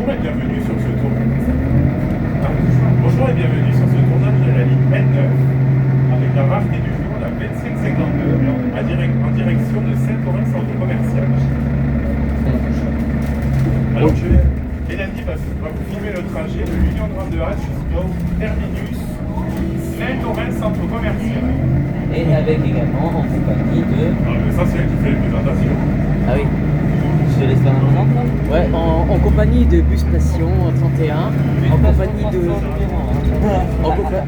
Bonjour et bienvenue sur ce tournage. Bonjour et bienvenue sur ce tournage de la ligne N9 avec la rareté du jour, la 2552 en direction de Saint-Orin centre commercial. Alors Mélanie va vous filmer le trajet de l'Union de H jusqu'au terminus Saint-Orin centre commercial. Et avec également en compagnie de... Ah, mais ça c'est elle qui fait les présentations. Ah oui. Je te laisse faire un exemple là. Ouais, en compagnie de Bus Passion 31, en compagnie de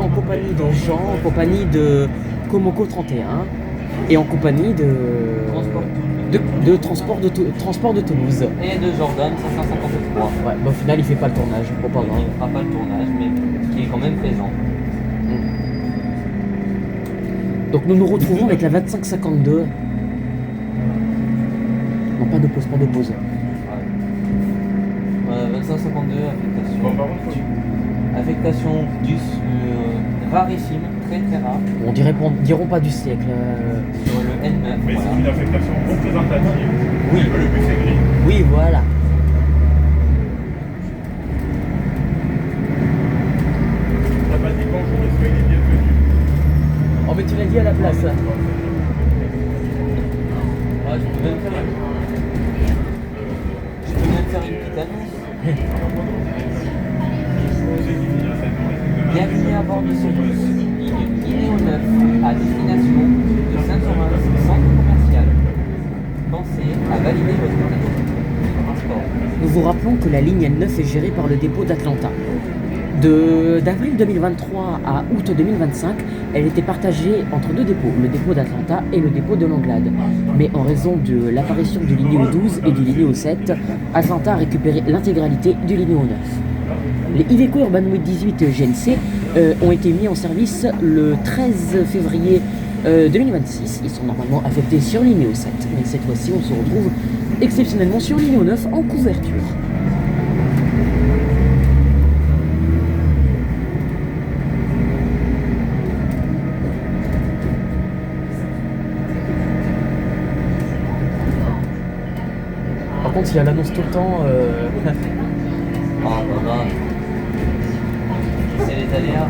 en compagnie de Jean, en compagnie de Komoko 31 et en compagnie de transport de Toulouse. Et de Jordan 553. Ouais, bah, au final il fait pas le tournage, bon, pas grave. Il ne fera pas le tournage, mais qui est quand même présent. Donc nous nous retrouvons avec la 2552. Non, pas de pause, pas de pause. 2552, affectation. Bon, par contre, Affectation du rarissime, très très rare. On diront pas du siècle. Sur le N9. mais Voilà. c'est une affectation représentative. Oui. Le bus est gris. Oui, voilà. T'as pas dit bonjour et soyez les bienvenus. Oh mais tu l'as dit à la place. Ouais, je peux même faire une petite annonce. Bienvenue à bord de ce bus, ligne Inéo 9, à destination de Saint-Orin, centre commercial. Pensez à valider votre transport. Nous vous rappelons que la ligne N9 est gérée par le dépôt d'Atlanta. D'avril 2023 à août 2025, elle était partagée entre deux dépôts, le dépôt d'Atlanta et le dépôt de Langlade. Mais en raison de l'apparition du Linéo 12 et du Linéo 7, Atlanta a récupéré l'intégralité du Linéo 9. Les Iveco Urban 18 GNC ont été mis en service le 13 février 2026. Ils sont normalement affectés sur Linéo 7, mais cette fois-ci on se retrouve exceptionnellement sur Linéo 9 en couverture. Par contre, si elle annonce tout le temps, Ah, bah, c'est les aléas.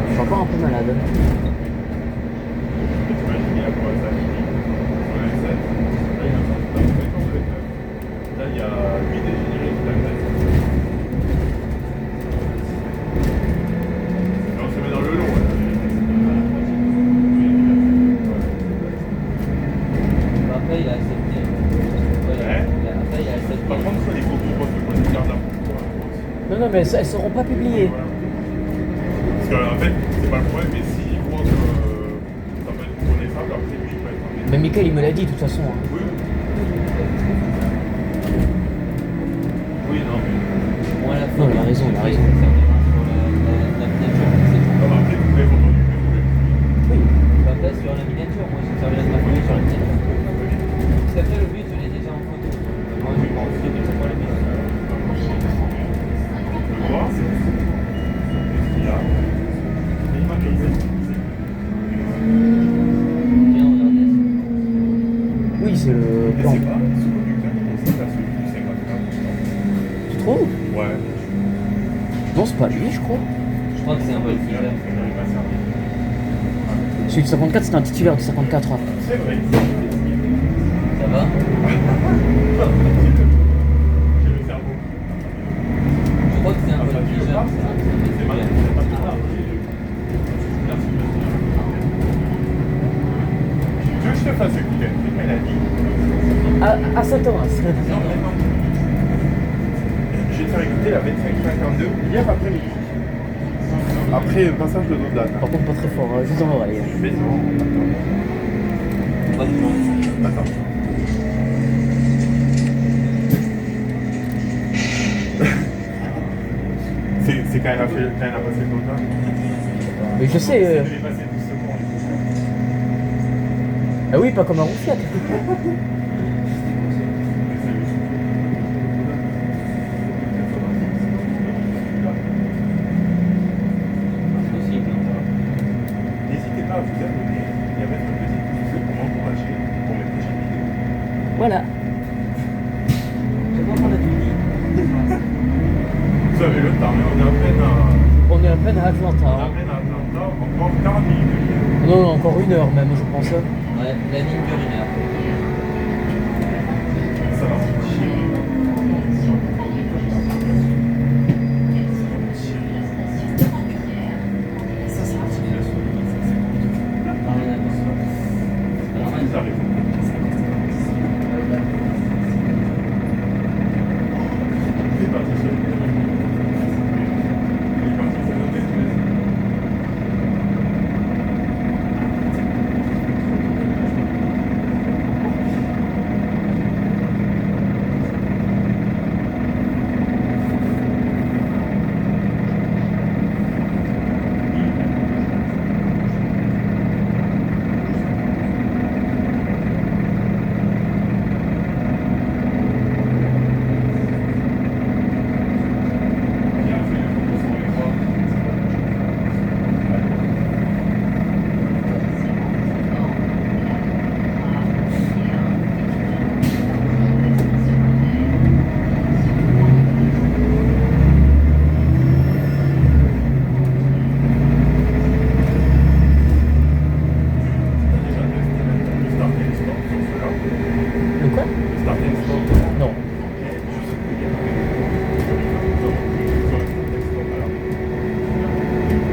je suis encore un peu malade. Là, il y a 8 dégénérés qui t'agressent. On se met dans le long. Après, il a accepté. Après, il a accepté. Par contre, les photos, moi, je garde la photo. Non, mais elles seront pas publiées. Parce qu'en fait, c'est pas le problème, mais s'il voit que ça peut être reconnaissable, après lui, il peut être embêté. Mais Mickaël, il me l'a dit de toute façon. Hein. Oui. Oui, non, mais. Bon, à la fin, Non, il a raison, il a raison. Sur la miniature, c'est tout. Comme après, vous pouvez photos du plus, vous voulez. Oui. Après, sur la miniature, moi, je servirai de ma famille sur la miniature. Parce qu'après, le but, je l'ai déjà en photo. Moi, je pense que c'est pour le but. Le voir, c'est ce qu'il y a. Et il m'a payé. Bien, regardez. Oui, c'est le Mais plan. c'est pas ce conducteur qui décide à celui du 54. Tu trouves? Ouais. Non, c'est pas lui, je crois. Je crois que c'est un vol Il titulaire. arrive à servir. Celui du 54, c'était un titulaire du 54. C'est vrai. Ça va? J'ai le cerveau. Je crois que c'est un vol titulaire. C'est mal, c'est pas grave. Merci, merci. Tu veux que je te fasse écouter un truc, Mélanie? À Saint-Orin. Non, vraiment. Je vais te faire écouter la 2552 hier après-midi. Après le passage de Dodane. Par contre, pas très fort, juste dans l'oreille. Mais non, Pas de chance. attends. quand elle a passé le quota. Mais je sais. Elle est passée 12 secondes. Ah oui, pas comme un Roufiat. N'hésitez pas à vous abonner et à mettre un petit pouce bleu pour m'encourager pour mes prochaines vidéos. Voilà. C'est bon qu'on a tout dit. Vous avez le temps, mais on est à peine à On est à peine à Atlanta. Hein. Atlanta, encore 40 minutes de vidéo. Non, non, encore 1 heure même, je pense. Ouais, la ligne dure 1 heure. Ça va chier. Ça, c'est l'articulation de 1550. Ah, ouais, d'accord. Alors, Ils arrivent. C'est pas tout seul. Il est parti se noter tous les ans. Le quoi? Non.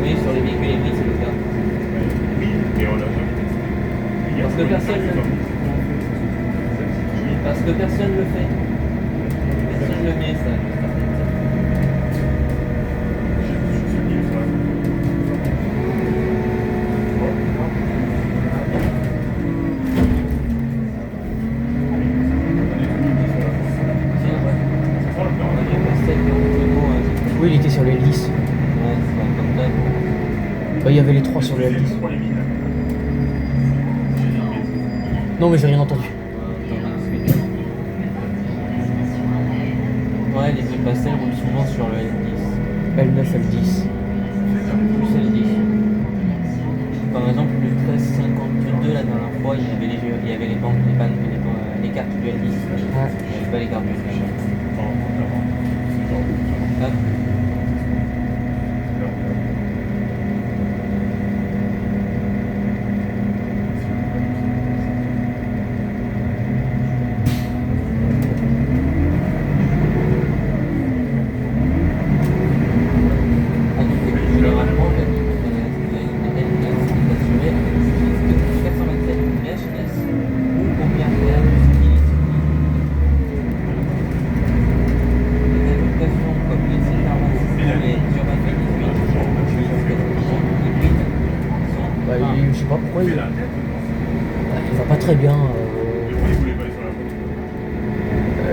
oui, sur les véhicules hybrides, c'est le cas. Oui, mais on l'a jamais testé. Parce que personne ne- Parce que personne le fait. Personne le met, ça. Tiens, ouais. Moi, j'ai pas celle qui ont le mot, Oui, il était sur les 10. ouais, c'est pas comme ça. Il y avait les 3 sur le L10. Non, mais j'ai rien entendu. Ouais, les bruits pastels roulent souvent sur le L10. L9, L10. Plus L10. Par exemple, le 1352, la dernière fois, il y avait les cartes du L10. Il n'y avait pas les cartes du L10. Hop. À noter que généralement, la L9 est assurée avec 427 VHS ou combien faire de skill. Les applications comme les Citaro ou les Urban 18 sont Bah, je sais pas pourquoi il va pas très bien.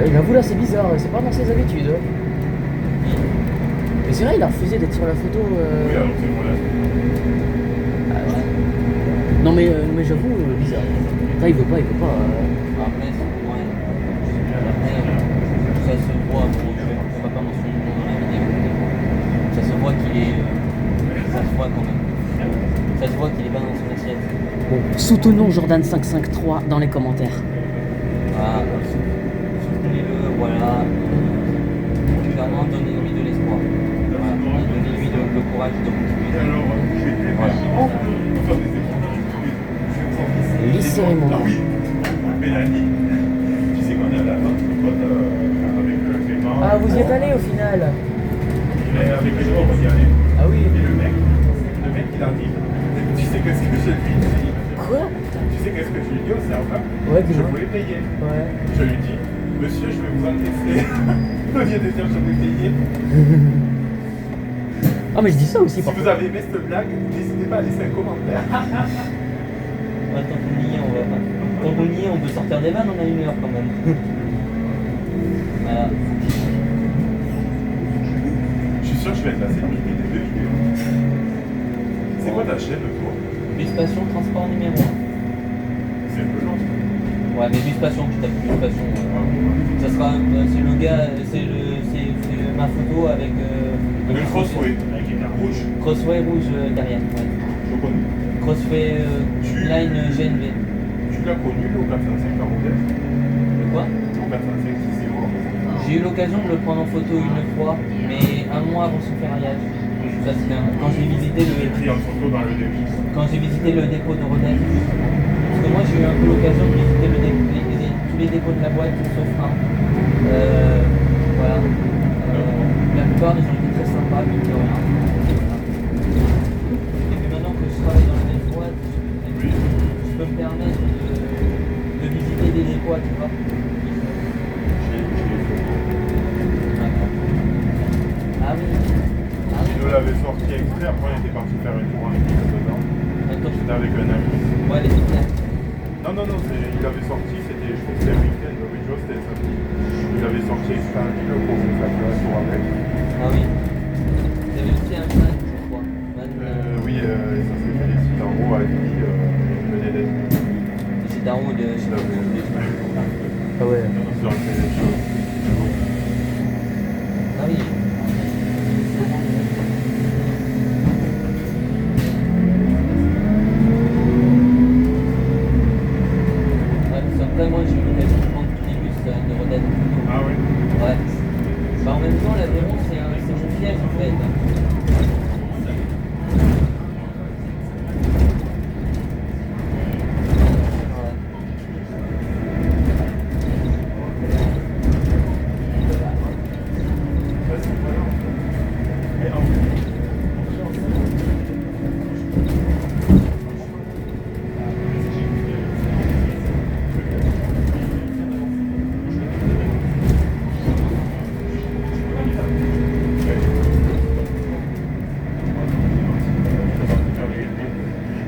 Il avoue là, c'est bizarre, c'est pas dans ses habitudes. Mais c'est vrai, il a refusé d'être sur la photo. Non, mais j'avoue, bizarre. Là, il veut pas. Après, ouais. Après, ça se voit, bon, on va pas mentionner le nom dans la vidéo. Ça se voit qu'il est. Ça se voit quand même. Ça se voit qu'il est pas dans son assiette. Bon, soutenons Jordan553 dans les commentaires. Ah, soutenez-le, voilà. Clairement, donnez-lui de l'espoir. Voilà. Et donnez-lui le courage de continuer. Les cérémonies. Ah oui, Mélanie, tu sais qu'on est à la fin de pote avec Clément. Ah, vous y êtes allé au final? Mais avec Clément, on va y aller. Ah oui. Et le mec, il arrive. Tu sais qu'est-ce que je lui dis? Quoi? Tu sais qu'est-ce que je lui dis au serveur? Ouais, Je dis-moi. voulais payer. Ouais. Je lui dis, monsieur, je vais vous encaisser. Au lieu de dire je vais payer. Ah, mais je dis ça aussi Si par vous contre. avez aimé cette blague, n'hésitez pas à laisser un commentaire. Ouais, tant qu'on y est, on va pas. Tant qu'on y est, on peut sortir des vannes, on a 1 heure quand même. Voilà. Je suis sûr sûr que je vais être la célébrité des deux vidéos. C'est quoi ta chaîne, toi? Bus Passion, transport numéro 1. C'est un peu long. Ouais, mais Bus Passion, tu tapes Bus Passion. Ça sera, c'est le gars, c'est ma photo avec. Le Crossway, avec les cartes rouges. Crossway rouge derrière. Ouais. Je le connais. Crossway line GNV. Tu l'as connu, le 405 à Rodez? De quoi? Le 405 qui s'est mort. J'ai eu l'occasion de le prendre en photo une fois, mais un mois avant son ferraillage. Ça, c'était quand j'ai visité J'ai pris en photo dans le début. quand j'ai visité le dépôt de Rodez. Parce que moi j'ai eu un peu l'occasion de visiter tous les dépôts de la boîte, sauf un. Voilà. La plupart ils ont été très sympas, mais rien. Et puis maintenant que je travaille dans les boîtes, je peux me permettre de visiter des dépôts, tu vois. Ah oui. Ah oui. Je l'avais sorti exprès, après on était parti faire une tour en équipe dedans. Attends, C'était avec un ami. ouais, les piquets. Non, il avait sorti, c'était, je crois que c'était un week-end, le week-end c'était samedi. Il avait sorti exprès un kilo pour vous faire la tour avec. Ah oui. Il y avait aussi un man, je crois. Oui, ça s'est fait les sites en haut à lui, il venait d'être. C'est Darou de chez Ah ouais. Ils ont fait des choses. Ah oui. Ouais, parce qu'après, moi, j'ai eu l'occasion de prendre tous les bus de Rodez. Ah oui. Ouais. Bah, en même temps, l'Aveyron, c'est mon piège, en fait.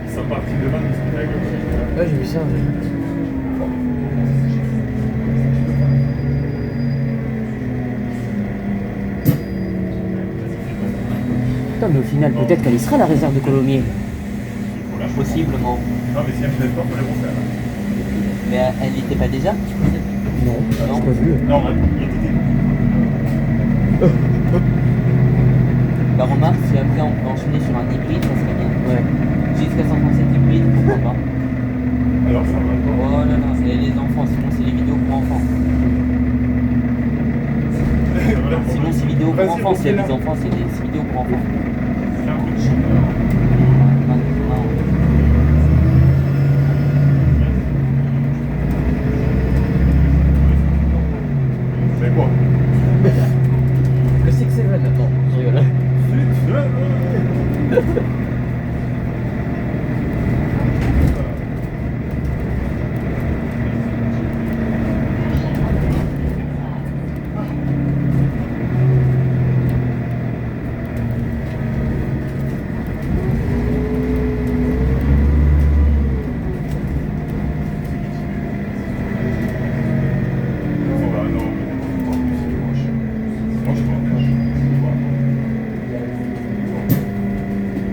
Ils sont partis devant, ils sont avec le Ouais, j'ai vu ça. Putain, mais au final, peut-être qu'elle y sera la réserve de Colomiers. Possiblement. Non, mais si elle me laisse pas, faut les refaire. Mais elle n'était pas déjà? Non, Non. j'ai pas vu. Non, il était. Bah, remarque, si après on peut enchaîner sur un hybride, ça serait bien. Ouais. Jusqu'à 137 hybride, pourquoi pas? Alors ça va pas. Oh là là, c'est les enfants, sinon c'est les vidéos pour enfants. Sinon c'est vidéos pour enfants, c'est les enfants, c'est des vidéos pour enfants. C'est un truc chiant. C'est quoi? Le Six Seven, attends, je rigole.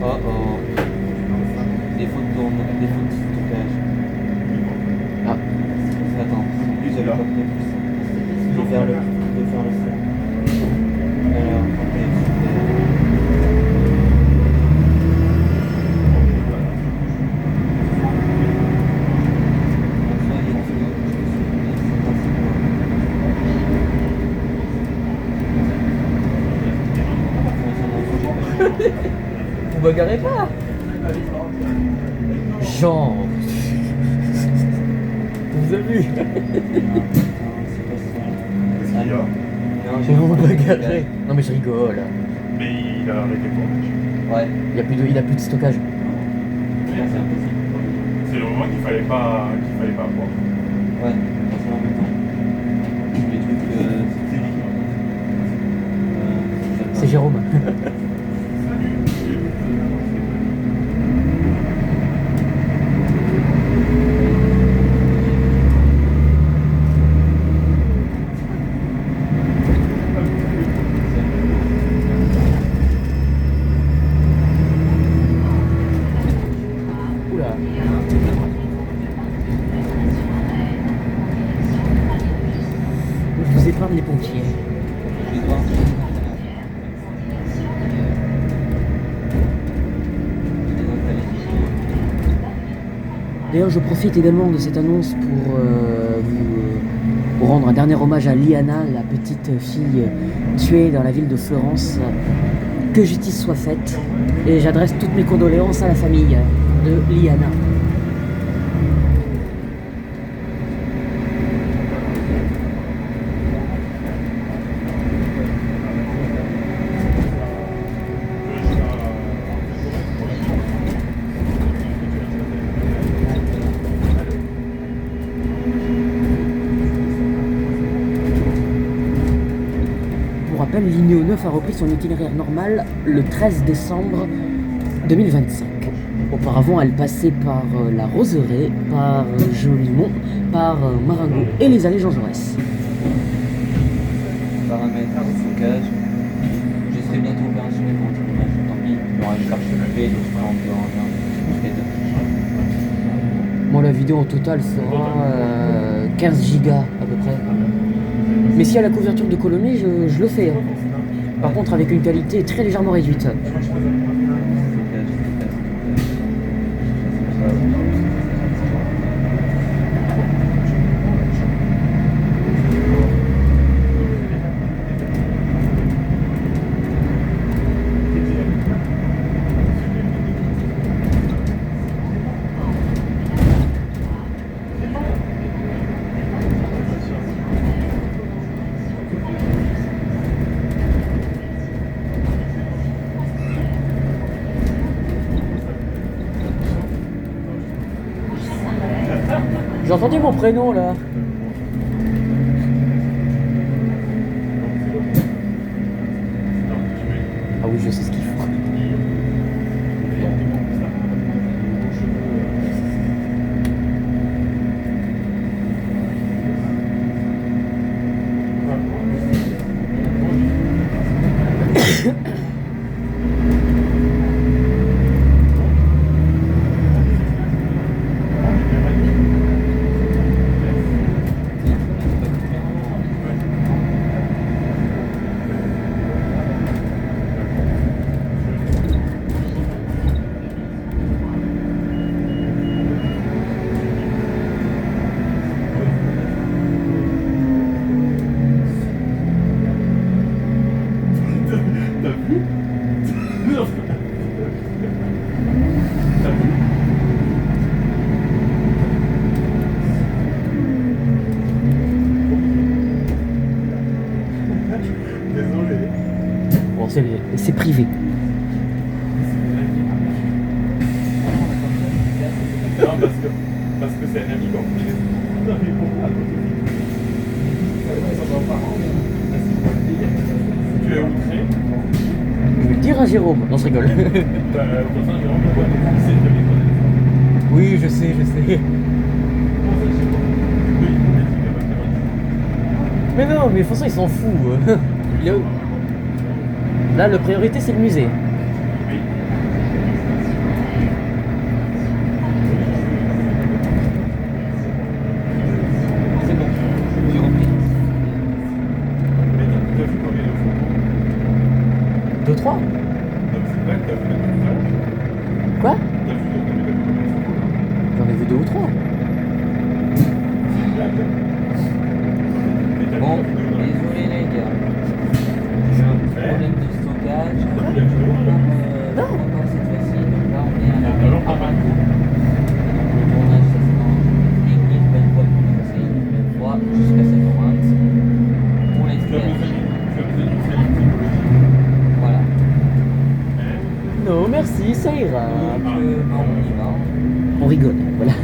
Oh oh. Défaut de tourne, défaut de stockage. Ah, Attends, j'avais pas pris. Je vais faire le fond. Alors, ok, vous bagarrez pas. genre. Vous avez vu? Qu'est-ce qu'il y a? Non, Vous vous bagarrez. Non mais je rigole. Mais il a arrêté pour moi. Ouais, Il a plus de stockage. c'est impossible. C'est le moment qu'il fallait pas avoir. Ouais, c'est en même temps. Les trucs, C'est dit. C'est Jérôme. nous épargnent les pompiers. Je vais voir. D'ailleurs, je profite également de cette annonce pour vous rendre un dernier hommage à Liana, la petite fille tuée dans la ville de Florence. Que justice soit faite. Et j'adresse toutes mes condoléances à la famille de Liana. Pour rappel, Linéo 9 a repris son itinéraire normal le 13 décembre 2025. Auparavant, elle passait par la Roseraie, par Jolimont, par Marengo et les allées Jean Jaurès. Paramètres, stockage. Je serai bientôt opérationnel pour l'image. Tant pis, il y aura une charge occupée, donc je ferai environ Moi, la vidéo en total fera 15 gigas à peu près. Mais s'il y a la couverture de colonie, je le fais. Hein. Par contre, avec une qualité très légèrement réduite. J'ai entendu mon prénom là. Ah oui, je sais ce qu'il faut. C'est privé. Non, parce que c'est un ami qu'on Tu es outré. Je vais le dire à Jérôme. Non, je rigole. Oui, je sais. Mais non, mais de toute façon, il s'en fout. Là, la priorité, c'est le musée. Oui. C'est bon, j'ai rempli. Mais t'as vu combien de photos 2, 3 Donc c'est vrai que t'as vu la photo. Quoi? T'as vu combien de photos? J'en ai vu 2 ou 3. Bon, désolé les gars. J'ai un problème de stockage. Non. Encore cette fois-ci. Donc là, on est à la Bamako. Donc le tournage, ça se lance une nouvelle fois pour passer une nouvelle fois jusqu'à 7h20. On l'espère. Voilà. Non, merci, ça ira. Donc, on y va. On rigole, voilà. Ça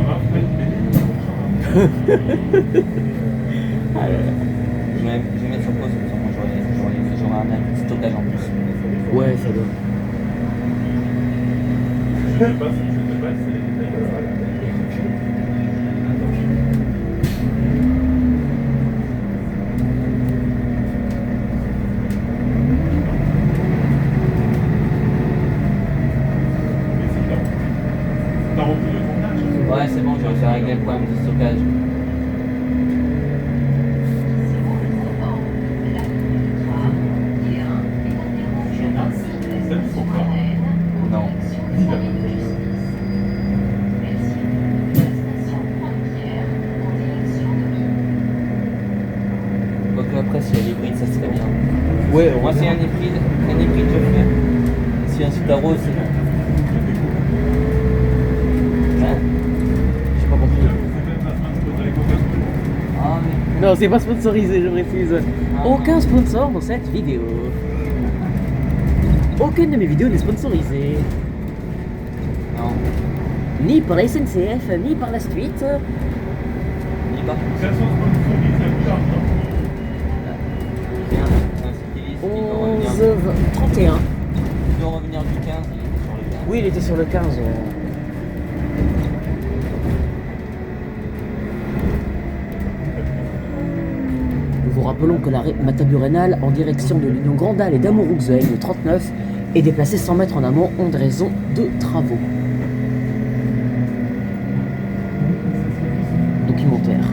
marche, Je vais mettre sur pause, comme ça moi j'aurai un stockage en plus. Ouais, ça doit. je sais pas si t'as rempli le tournage. Ouais, c'est bon, j'ai réglé le problème de stockage. Jonas, ça ne faut pas. Non. Quoique après, si elle est hybride, ça serait bien. Ouais, Moi, c'est un hybride, je fais. Si un Subaru, c'est non. Hein? J'ai pas compris. Ah, mais... Non, c'est pas sponsorisé, je précise. Aucun sponsor dans cette vidéo. Aucune de mes vidéos n'est sponsorisée. Non. Ni par la SNCF, ni par la Street. Il est pas. Ça sont sponsorisés à plus d'argent. C'est un cycliste qui doit revenir. 11, 31. Il doit revenir du 15, il était sur le 15. Oui, il était sur le 15. Nous vous rappelons que l'arrêt Mataburénal en direction de l'Union Grandal et d'Amourouxeuil, le 39, est déplacé 100 mètres en amont en raison de travaux. Documentaire.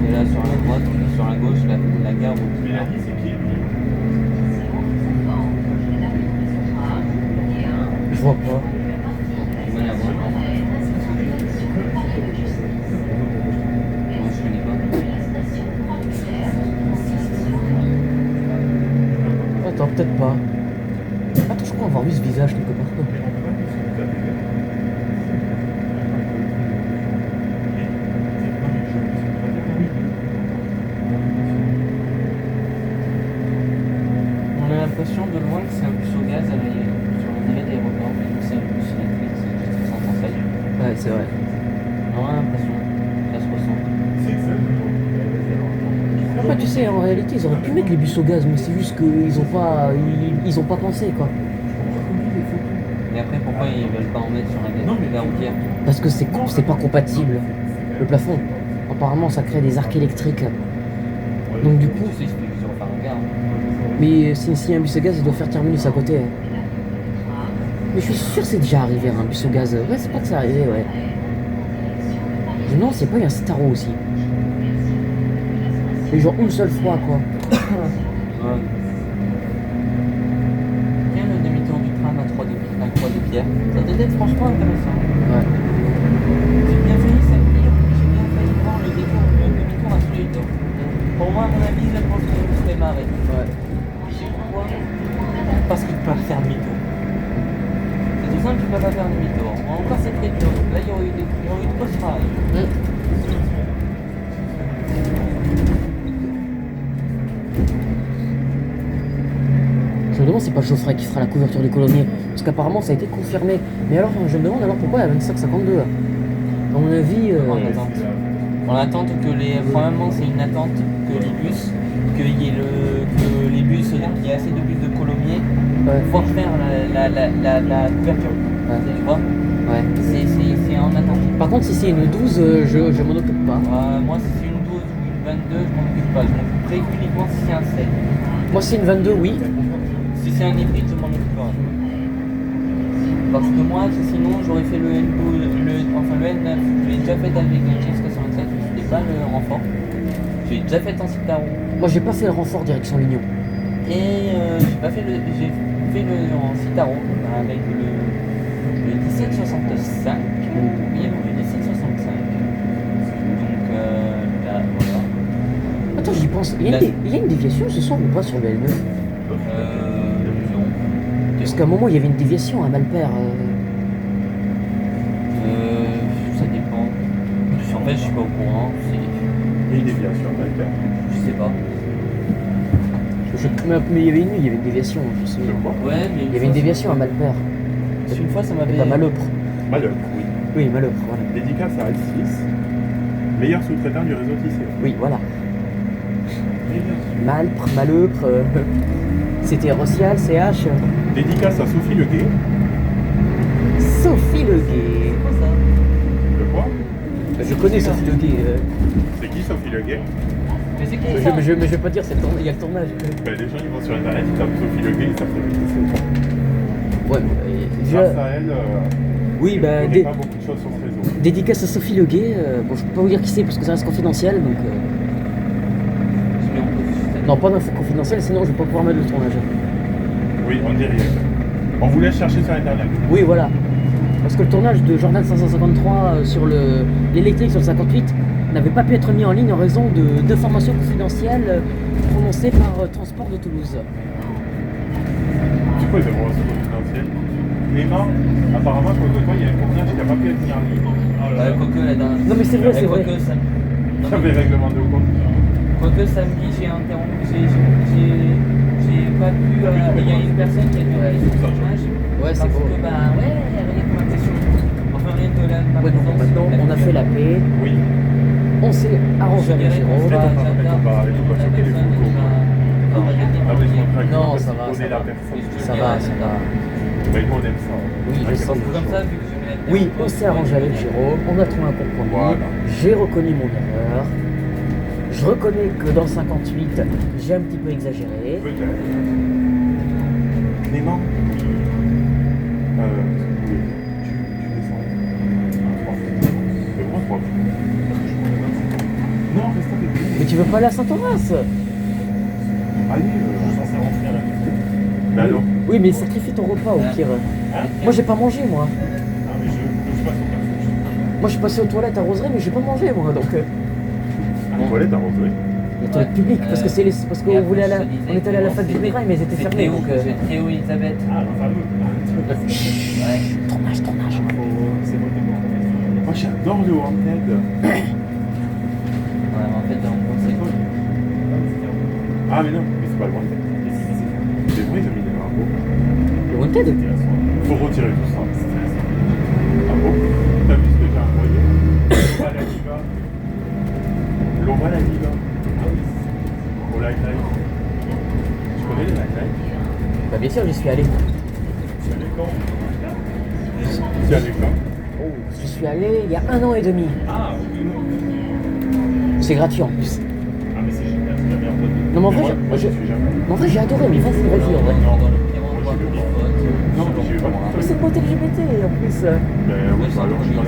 Et là, sur la droite, sur la gauche, la gare où Mélanie, c'est qui lui? Je vois pas. Ouais, la voie. Moi, je connais pas. Attends, peut-être pas. Attends, je crois avoir vu ce visage quelque part. On a l'impression de loin que c'est un bus au gaz sur l'arrivée d'aéroport, mais nous, c'est un bus électrique, c'est juste sans conseil. Ouais, c'est vrai. On a l'impression, ça se ressent. C'est que ça. Après, tu sais, en réalité, ils auraient pu mettre les bus au gaz, mais c'est juste qu'ils ont pas, ils ont pas pensé, quoi. Et après, pourquoi ils veulent pas en mettre sur la gare routière? Parce que c'est pas compatible. Le plafond. Apparemment, ça crée des arcs électriques. Donc du coup, Tu sais, je peux juste refaire la gare. mais si un bus au gaz, il doit faire terminus à côté. Mais je suis sûr que c'est déjà arrivé un bus au gaz. Ouais, c'est pas que c'est arrivé, ouais. Je me demande s'il n'y a pas eu un Citaro aussi. Mais genre une seule fois, quoi. Ouais. Tiens, le demi-tour du tram à Croix de Pierre. Ça doit être franchement intéressant. Ouais. J'ai bien failli voir le demi-tour à Solidor. Pour moi, à mon avis, je pense que je me serais marré. Ouais. Tu sais pourquoi? Parce que tu peux pas faire demi-tour. C'est tout simple, tu peux pas faire demi-tour. Encore c'est très dur. Là, il y aurait eu de grosses rails. Je me demande si c'est pas Geoffrey qui fera la couverture du colombier. Parce qu'apparemment ça a été confirmé. Mais alors je me demande alors pourquoi il y a 25-52 là. À mon avis. En attente. En attente que les. Probablement c'est une attente que les bus. Que les bus, qu'il y ait assez de bus de Colomiers pour pouvoir faire la couverture. Ouais. Tu vois? Ouais. C'est en attente. Par contre si c'est une 12, je m'en occupe pas. Moi si c'est une 12 ou une 22, je m'en occupe pas. Je m'occuperai uniquement si c'est un 7. Moi si c'est une 22, oui. Si c'est un hybride, je m'en occupe pas. Parce que moi, sinon, j'aurais fait le N9. Je l'ai déjà fait avec un GS87, c'était pas le renfort. J'ai déjà fait en Citaro. Moi j'ai pas fait le renfort direction Lignon. Et j'ai fait le en Citaro avec le 1765. Oui, le 1765. Donc là, voilà. Attends, j'y pense. Il y a une déviation ce soir ou pas sur le L9? Non. Parce qu'à un moment il y avait une déviation à Malpère. Ça dépend. En fait, je suis pas au courant. Et une déviation, on va le faire. Je sais pas. Mais il y avait une déviation, je sais. Ouais, mais Il y avait une déviation à Malpère. Une fois, ça m'avait. Pas Malopre. Malheur, oui. Oui, Malopre, voilà. Dédicace à L6, meilleur sous-traitant du réseau tissé. Oui, voilà. Malpre, Malopre, c'était Rossial, CH. Dédicace à Sophie Leguet. Sophie Leguet. C'est quoi ça? Le quoi? Je connais Sophie Leguet. C'est qui Sophie Leguet? Mais c'est qui Mais ça? je vais pas dire, il y a le tournage. Ben, les gens ils vont sur internet, ils tapent Sophie Leguet, ils savent très vite que c'est. Ouais, Grâce à elle, oui, je bah, connais pas beaucoup de choses sur ce réseau. dédicace à Sophie Leguet. Bon, je peux pas vous dire qui c'est parce que ça reste confidentiel, donc. Je mets en pause. Non, pas d'infos confidentielles, sinon je vais pas pouvoir mettre le tournage. Oui, on dit rien. On vous laisse chercher sur internet. Oui, voilà. Parce que le tournage de Jordan 553 sur l'électrique sur le 58 n'avait pas pu être mis en ligne en raison d'informations confidentielles prononcées par Transport de Toulouse. C'est quoi les informations confidentielles? Clément, apparemment, à cause de toi, il y a un tournage qui n'a pas pu être mis en ligne. Quoique, la dernière. Non, mais c'est vrai, c'est vrai. Quoique, ça. Non, Ça mais- fait règlement de compte. Quoique samedi, j'ai interrompu. J'ai pas pu. Il y a une personne qui a dû réaliser le tournage. Ouais, c'est Parce beau. que, bah, ouais, il y a rien de ma question. Enfin, rien de la. Ouais, donc maintenant, on a fait la paix, Oui. on s'est arrangé avec Jérôme. Non, ça va, ça va. Ça va, ça va. Mais nous, on aime ça. Oui, je sais. Comme ça, vu que je mets la Oui, on s'est arrangé avec Jérôme, on a trouvé un compromis, Voilà. j'ai reconnu mon erreur, je reconnais que dans le 58, j'ai un petit peu exagéré. Peut-être. Clément. Tu descends. Mais moi, 3 Non, reste avec nous. Mais tu veux pas aller à Saint-Horace? Allez, je suis censé rentrer à la maison. Mais alors? Oui, mais sacrifie ton repas au pire. Hein? Moi j'ai pas mangé moi. Ah, mais je passe au café. Moi je suis passé aux toilettes à Roseraie mais j'ai pas mangé moi donc. La toilette à Roseraie. Les toilettes publiques parce que c'est parce qu'on voulait aller on est allé à la fac du Bérail mais elles étaient fermées donc. C'est Théo Elisabeth. Ah, le fameux. Ouais. Tournage. C'est bon, t'es bon. Moi, j'adore le Wanted. Ouais, en fait, on pensait quoi? Ah, mais non, mais c'est pas le Wanted. C'est vrai, ils ont mis des marbeaux. Le Wanted? Faut retirer tout ça. Ah bon? T'as vu ce que j'ai envoyé? Laura la diva. Laura la diva. Ah oui. Au Light Life. Tu connais les Light Life? Bah bien sûr j'y suis allé. Tu allais quand? Tu allais quand? J'y suis allé il y a 1 an et demi. Ah, oui. C'est gratuit en plus. Ah, mais c'est génial, c'est la meilleure bonne. Non mais en vrai, Moi, je suis jamais. mais en vrai j'ai adoré mais vas-y en vrai. Dans le pire endroit pour les potes. Non, mais j'y vais pas. Mais c'est pas LGBT en plus. Ben oui, bah alors, je suis pas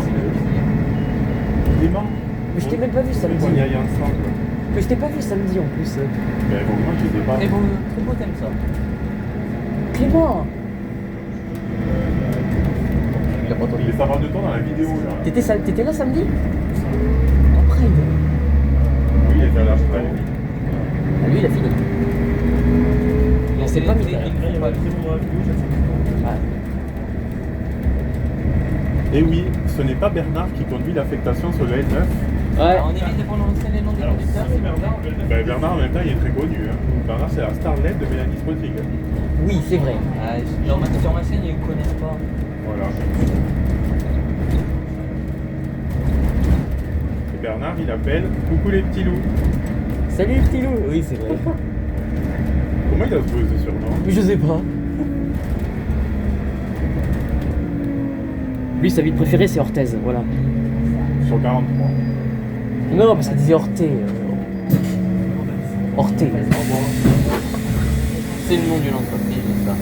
Clément. Mais je t'ai même pas vu samedi. On y aille ensemble. Mais je t'ai pas vu samedi en plus. Ben bon, moi, je sais pas. Très beau thème ça. Clément. Il a pas entendu. Il est savoir de temps dans la vidéo, là. T'étais là samedi? Après. Oui, il était à l'Astral. Ah, lui il a fini. On s'est pas mis. Et oui, ce n'est pas Bernard qui conduit l'affectation sur le L9. Ouais. On évite de prononcer les noms des conducteurs, c'est Bernard. Ben, Bernard, en même temps, il est très connu. Hein. Bernard, c'est la starlet de Mélanie Spotting. Oui, c'est vrai. Sur ma chaîne, ils ne connaissent pas. Voilà. Et Bernard, il appelle coucou les petits loups. Salut petit loup. Oui, c'est vrai. Comment il a trouvé ce surnom? Mais je sais pas. Lui, sa ville préférée, c'est Orthez, voilà. Sur 43. Non, parce qu'il disait Orthé. Orthé. C'est le nom d'une entreprise, ça.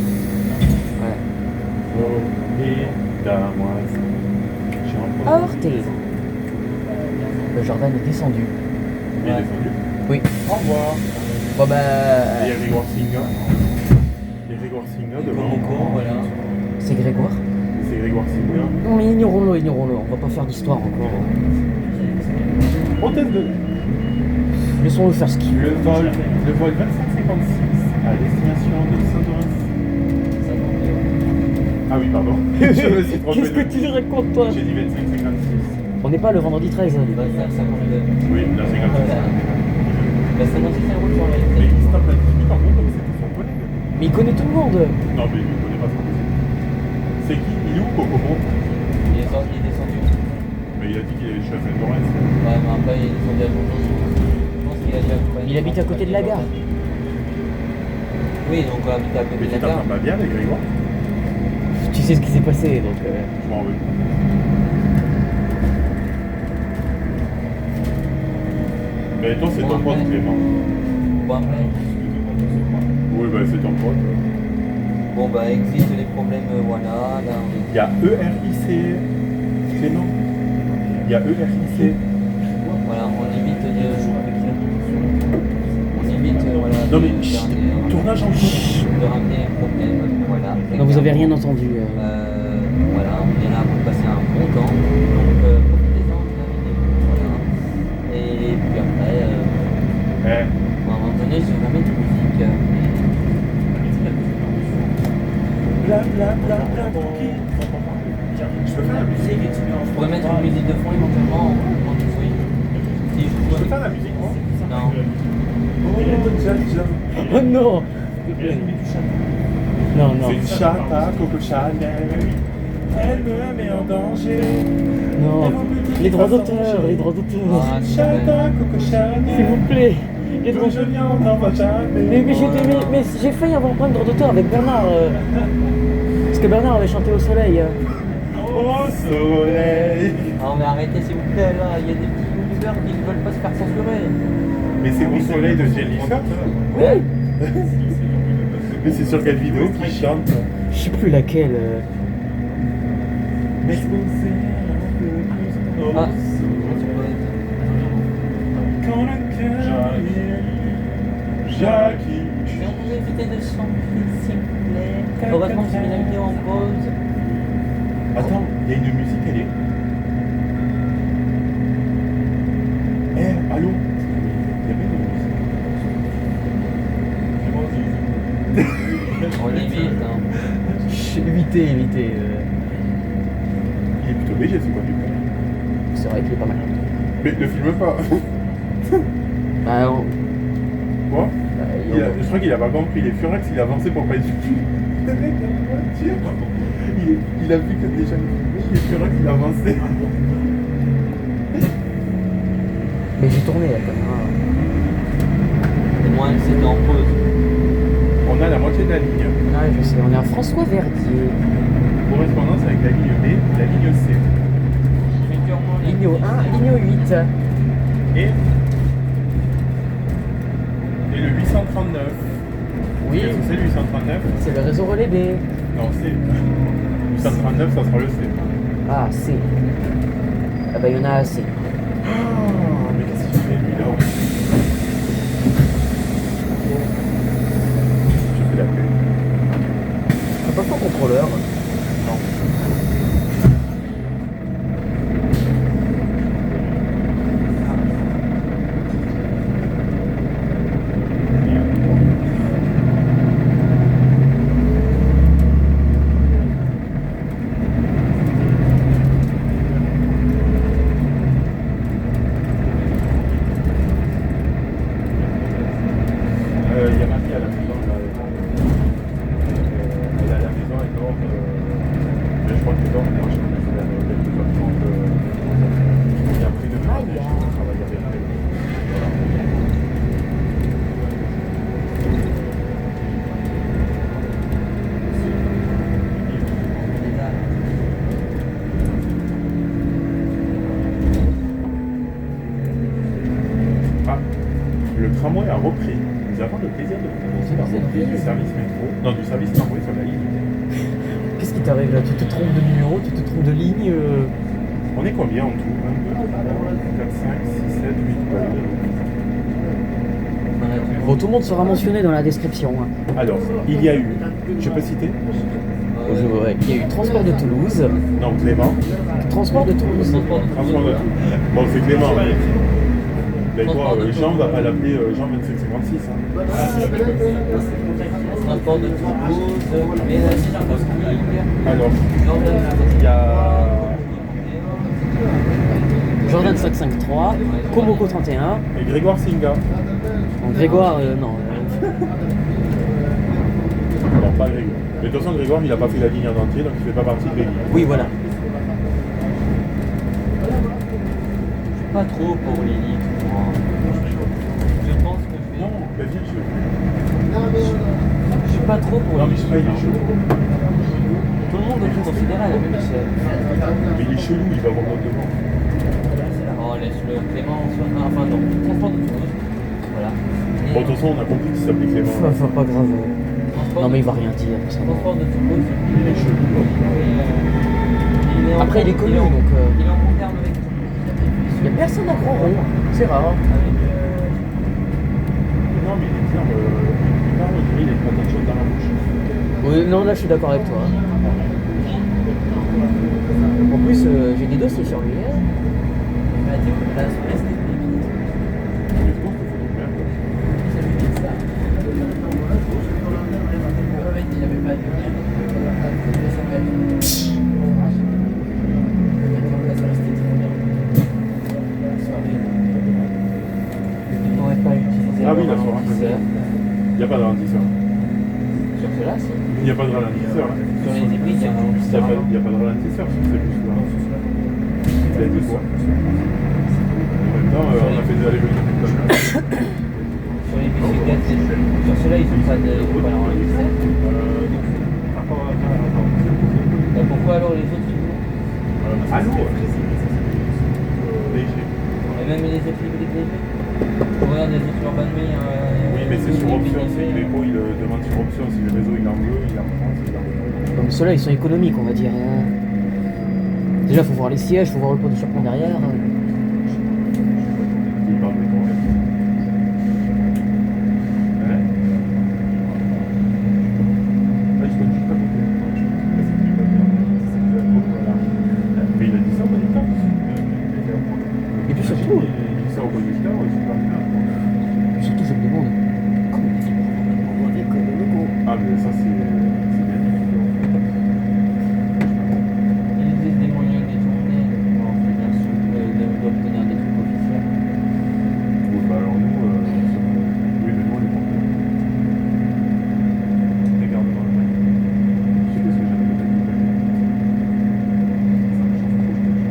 Ouais. Et damoise. J'ai entendu. Orthé. Le Jordan est descendu. Il est descendu. Oui. Au revoir. Bon bah. Et il y a Grégoire Singa. Il y a Grégoire Singa devant. Coco, voilà. C'est Grégoire. C'est Grégoire Singa. Non mais ignorons-le. On va pas faire d'histoire encore. Hôtel de. Laissons-le faire ce qu'il veut. Le vol 2556 à destination de Saint-Orens. Ah oui, pardon. Je me suis trompé. Qu'est-ce que tu racontes toi? J'ai dit 2556. On n'est pas le vendredi 13. Il va faire 52. Oui, là c'est grave. Bah, c'est moi qui fais un roule sur la Mais il se tape la discute en gros comme c'était son collègue. Mais il connaît tout le monde. Non, mais il ne connaît pas son collègue. C'est qui? Il est où Kokomo? Il est descendu. Mais il a dit qu'il est chez Saint-Orens. Ouais, mais après, il est descendu à Londres. Je pense qu'il a déjà accompagné. Il habite à côté de la gare. Oui, donc il habite à côté Mais de tu la gare. t'entends pas bien avec Grégoire? Tu sais ce qui s'est passé donc. Je m'en veux. Et toi, c'est ton pote, Clément. Bon, après, Oui, bah, c'est ton pote. bon, bah, existe les problèmes, voilà, là, Il y a ERIC, Clément. Il y a ERIC. voilà, on évite de... On évite, voilà, Non, mais de, chut, faire tournage en cours. de ramener les problèmes, voilà. Non, vous avez rien entendu. Voilà, on est là pour passer un bon temps, donc profitez-en de la vidéo, voilà. Et puis après, Eh, à un moment donné, je vais mettre de musique. bla bla bla bla tranquille. Je peux faire la musique. Je pourrais mettre une musique de fond éventuellement en dessous. Si je Je peux peux. faire la musique, moi. Non. Oh, Jaja. Oh non. Non, non. C'est une chatte à Coco Chanel. Elle me met en danger. Non. Les droits d'auteur, les droits d'auteur. Ah, Chatte à Coco Chanel. S'il vous plaît. Les droits Que je n'en vois jamais. mais j'ai failli avoir plein de droits d'auteur avec Bernard. Parce que Bernard avait chanté au soleil. Au soleil. Ah, mais arrêtez s'il vous plaît là, il y a des petits youtubeurs qui ne veulent pas se faire censurer. Mais c'est au soleil de Jennifer. Oui. Mais c'est sur quelle vidéo qui chante? Je sais plus laquelle. Ah, Quand le cœur Jackie. mais on pouvait éviter de chanter s'il vous plaît. Heureusement que j'ai mis la vidéo en pause. Attends, il y a une musique, elle est. Eh, allô? Il y avait une musique. On évite, hein. Évitez. Il est plutôt léger ce conducteur. C'est vrai qu'il est pas mal. Mais ne filme pas. Bah, Quoi? Je crois qu'il a pas compris, il est furax, il a avancé pour pas être filmé. Le mec dans la voiture. Il a vu que déjà il est furax, il a avancé. Mais j'ai tourné la caméra. Au moins, c'était en pause. On a la moitié de la ligne. Ouais, je sais, on est à François Verdier. Correspondance avec la ligne B et la ligne C. Ligne 1, ligne 8. Et le 839. Oui. Qu'est-ce que c'est le 839? C'est le réseau relais B. Non, C. 839, ça sera le C. Ah, C. Ah bah, il y en a assez. Ah, mais qu'est-ce qu'il fait lui là? Je fais la paix. C'est pas ton contrôleur. Non. Il y a ma fille à la maison, là. Elle est à la maison, elle dort. Mais je crois qu'elle dort vers 2h30. Et après, demain, je vais travailler avec elle. Ah, le tramway a repris. Nous avons le plaisir de vous annoncer la reprise du service métro. Non, du service tramway sur la ligne. Qu'est-ce qui t'arrive là? Tu te trompes de numéro, tu te trompes de ligne On est combien en tout? 1, 2, 3, 4, 5, 6, 7, 8, Bon, tout le monde sera mentionné dans la description. Hein. Alors, il y a eu, je peux citer? Ouais. Il y a eu Transport de Toulouse. Non, Clément. Transport de Toulouse. Transport de... Bon, c'est Clément, mais... Mais quoi, Jean, on va pas l'appeler Jean 2756. Hein. Transport de Toulouse, Mélanie Jacobski, Alors, Jordan il y a... Jordan 553, Komoko 31. Et Grégoire Singa. Donc, Grégoire, non. Non, pas Grégoire. Mais de toute façon, Grégoire, il a pas fait la ligne en entier, donc il fait pas partie de la ligne. Oui, voilà. pas trop pour l'élite, moi. Je pense que je vais... Non, vas-y, je... Je suis pas trop pour Non, mais je l'élite. sais pas, il est chelou. Tout le monde doit le considérer à la même échelle. Mais il est chelou, il va avoir notre devant. Oh, laisse-le. Clément, enfin non. Transport de Toulouse. Bon, de toute façon, on a compris qu'il s'appelait Clément. Enfin, pas grave. Non, mais il va rien dire. Ça va. Transport de Toulouse. Il est chelou. Après, il est connu, donc. Il est en bon terme avec Il n'y a personne à Grand Rond. C'est rare. Non, mais il est bien. Il est pas tant de choses dans la bouche. Oui, non, là, je suis d'accord avec toi. En plus, j'ai des dossiers sur lui. Hein. Il m'a dit que la Suisse était pépites. Mais je pense qu'il faut du merde. Ça lui dit ça. Le mec, il n'avait pas de lien. Il s'appelle. La soirée, c'était trop bien. La soirée. Il n'aurait pas utilisé. Ah oui, la soirée. Il n'y a pas de ralentisseur. Sur cela, si. Il n'y a pas de ralentisseur. Sur les hybrides, il y a un Il n'y a pas de ralentisseur sur ces bus-là. Il y a deux fois. En même temps, on a fait des allers-retours tout à l'heure. sur les bus U4, sur ceux-là, ils n'ont pas de ralentisseur. Bah, pourquoi alors les autres, ils ont Ah non, léger. Et même les équipes légers. Regarde les autres Urban Way. Oui, mais c'est sur option. C'est les pots, il demande sur option. Si le réseau il en veut, il en prend. S'il en veut. Comme ceux-là, ils sont économiques, on va dire. Hein. Déjà, il faut voir les sièges, il faut voir le pot de surplomb derrière. Il parle de ton rêve. Ouais. Ah, je connais juste pas beaucoup. Mais il a dit ça au conducteur. Et puis surtout, Il dit ça au conducteur, c'est pas bien. surtout, je me demande comment il fait pour envoyer comme le logo. Ah, mais ça, c'est bien. Ils utilisent des moyens détournés pour d'obtenir des trucs officiels. Oui, bah alors nous, oui, mais nous, on est pas. Regarde dans le mail. Je sais qu'est-ce que j'avais fait. Ça me change trop, je te dis.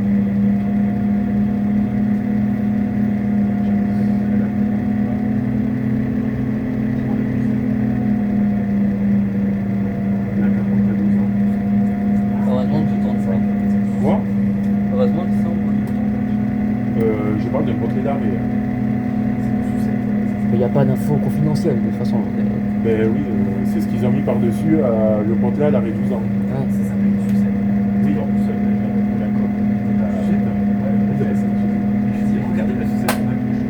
Il a 42 ans. Heureusement que tu tentes ça. Moi, Heureusement qu'ils sont. je parle d'un portrait d'arrêt. Il n'y a pas d'infos confidentielles, de toute façon. Ben oui, c'est ce qu'ils ont mis par-dessus. Le portrait, elle avait 12 ans. Ouais. Ça s'appelle une sucette. Oui. D'accord. Sucette. Regardez la sucette qu'on a couché.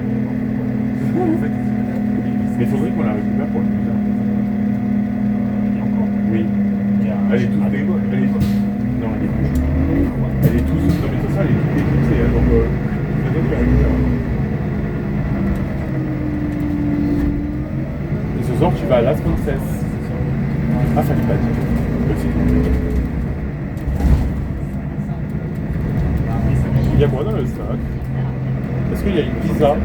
En fait, Mais il faudrait qu'on la récupère pour le musée. il y a encore. Oui. Il y a Elle est toute elle est non, elle est Elle est toute. Non, mais c'est ça, elle est toute éclipsée. Hein, donc, peut-être qu'elle récupère. Et ce soir, tu vas à Las Princess. Ah, fallait pas dire. Il y a quoi dans le sac? Est-ce qu'il y a une pizza? Oh là là.